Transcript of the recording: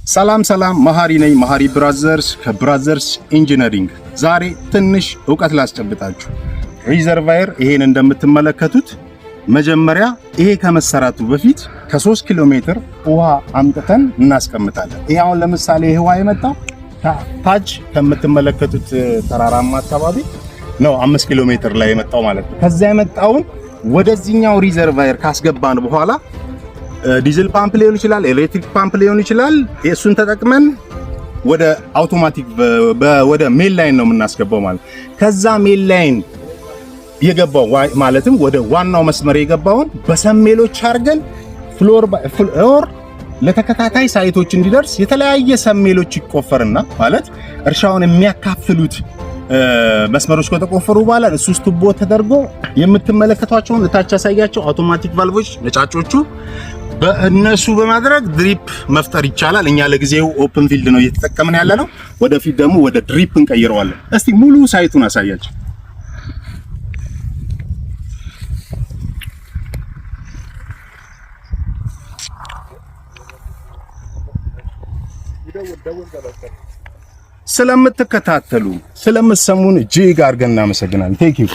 ሰላም መሃሪ ነኝ መሃሪ ብራዘርስ ከብራዘርስ ኢንጂነሪንግ ዛሬ ትንሽ ዕውቀት ላስጨብጣችሁ ሪዘርቫየር ይሄን እንደምትመለከቱት መጀመሪያ ይሄ ከመሰራቱ በፊት ከ3 ኪሎ ሜትር ውሃ አምጥተን እናስቀምጣለን ይሄ አሁን ለምሳሌ ይሄ ውሃ የመጣው ታች ከምትመለከቱት ተራራማ አካባቢ ነው 5 ኪሎ ሜትር ላይ የመጣው ማለት ነው ከዛ የመጣውን ወደዚህኛው ሪዘርቫየር ካስገባን በኋላ ዲዝል ፓምፕ ሊሆን ይችላል ኤሌክትሪክ ፓምፕ ሊሆን ይችላል እሱን ተጠቅመን ወደ አውቶማቲክ ወደ ሜል ላይን ነው የምናስገባው ማለት ከዛ ሜል ላይን የገባው ማለትም ወደ ዋናው መስመር የገባውን በሰሜሎች አርገን ፍሎር ባይ ፍሎር ለተከታታይ ሳይቶች እንዲደርስ የተለያየ ሰሜሎች ይቆፈርና ማለት እርሻውን የሚያካፍሉት መስመሮች ከተቆፈሩ በኋላ እሱ ውስጥ ቱቦ ተደርጎ የምትመለከቷቸውን ለታች ያሳያቸው አውቶማቲክ ቫልቮች ነጫጮቹ በእነሱ በማድረግ ድሪፕ መፍጠር ይቻላል እኛ ለጊዜው ኦፕን ፊልድ ነው እየተጠቀምን ያለነው ወደፊት ደግሞ ወደ ድሪፕ እንቀይረዋለን እስቲ ሙሉ ሳይቱን አሳያችሁ ስለምትከታተሉ ስለምትሰሙን እጅግ አድርገን እናመሰግናለን ቴንክ ዩ